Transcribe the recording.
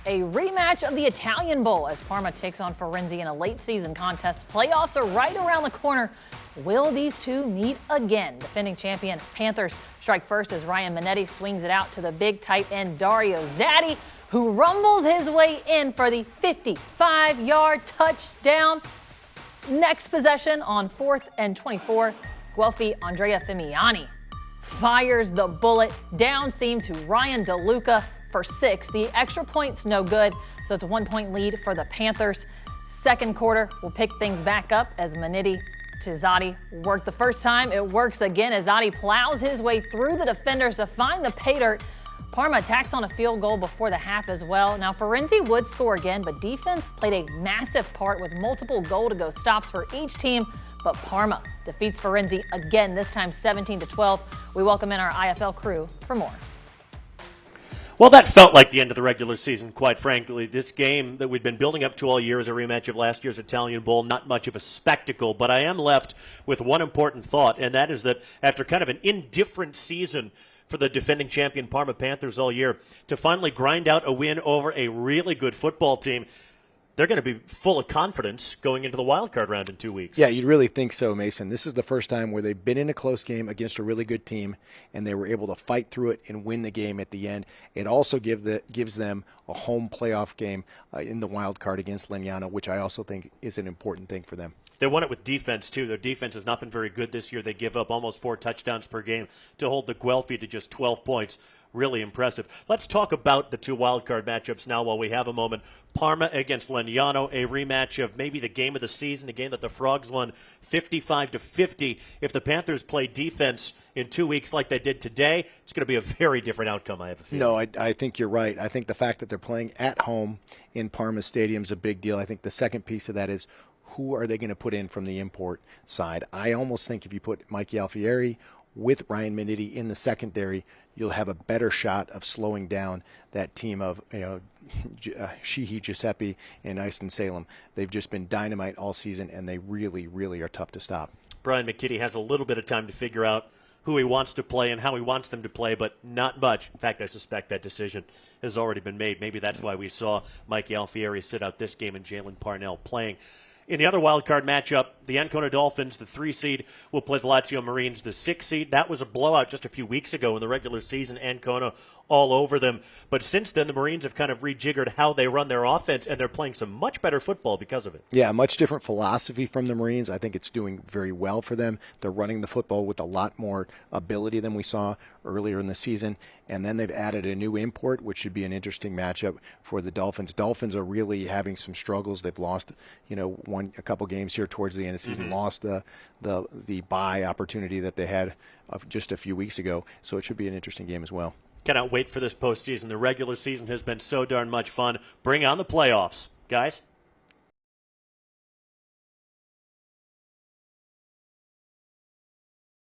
A rematch of the Italian Bowl as Parma takes on Firenze in a late season contest. Playoffs are right around the corner. Will these two meet again? Defending champion Panthers strike first as Ryan Minetti swings it out to the big tight end Dario Zatti, who rumbles his way in for the 55-yard touchdown. Next possession on 4th and 24, Guelphi Andrea Fimiani fires the bullet down seam to Ryan DeLuca for 6. The extra point's no good, so it's a 1-point lead for the Panthers. Second quarter, we'll pick things back up as Minetti to Zatti worked the first time. It works again as Zatti plows his way through the defenders to find the pay dirt. Parma tacks on a field goal before the half as well. Now, Firenze would score again, but defense played a massive part with multiple goal-to-go stops for each team. But Parma defeats Firenze again, this time 17-12. We welcome in our IFL crew for more. Well, that felt like the end of the regular season, quite frankly. This game that we'd been building up to all year is a rematch of last year's Italian Bowl. Not much of a spectacle, but I am left with one important thought, and that is that after kind of an indifferent season for the defending champion Parma Panthers all year, to finally grind out a win over a really good football team, they're going to be full of confidence going into the wild card round in 2 weeks. Yeah, you'd really think so, Mason. This is the first time where they've been in a close game against a really good team, and they were able to fight through it and win the game at the end. It also gives them a home playoff game in the wild card against Legnano, which I also think is an important thing for them. They won it with defense, too. Their defense has not been very good this year. They give up almost 4 touchdowns per game to hold the Guelphi to just 12 points. Really impressive. Let's talk about the 2 wildcard matchups now while we have a moment. Parma against Legnano, a rematch of maybe the game of the season, a game that the Frogs won 55-50. If the Panthers play defense in 2 weeks like they did today, it's going to be a very different outcome, I have a feeling. No, I think you're right. I think the fact that they're playing at home in Parma Stadium is a big deal. I think the second piece of that is who are they going to put in from the import side? I almost think if you put Mike Alfieri with Ryan Minetti in the secondary, you'll have a better shot of slowing down that team of Sheehy Giuseppe and Easton Salem. They've just been dynamite all season, and they really, really are tough to stop. Brian McKitty has a little bit of time to figure out who he wants to play and how he wants them to play, but not much. In fact, I suspect that decision has already been made. Maybe that's why we saw Mike Alfieri sit out this game and Jalen Parnell playing. In the other wildcard matchup, the Ancona Dolphins, the 3 seed, will play the Lazio Marines, the 6 seed. That was a blowout just a few weeks ago in the regular season. Ancona all over them. But since then, the Marines have kind of rejiggered how they run their offense, and they're playing some much better football because of it. Yeah, much different philosophy from the Marines. I think it's doing very well for them. They're running the football with a lot more ability than we saw earlier in the season. And then they've added a new import, which should be an interesting matchup for the Dolphins. Dolphins are really having some struggles. They've lost, a couple games here towards the end of the season, lost the bye opportunity that they had just a few weeks ago. So it should be an interesting game as well. Cannot wait for this postseason. The regular season has been so darn much fun. Bring on the playoffs, guys.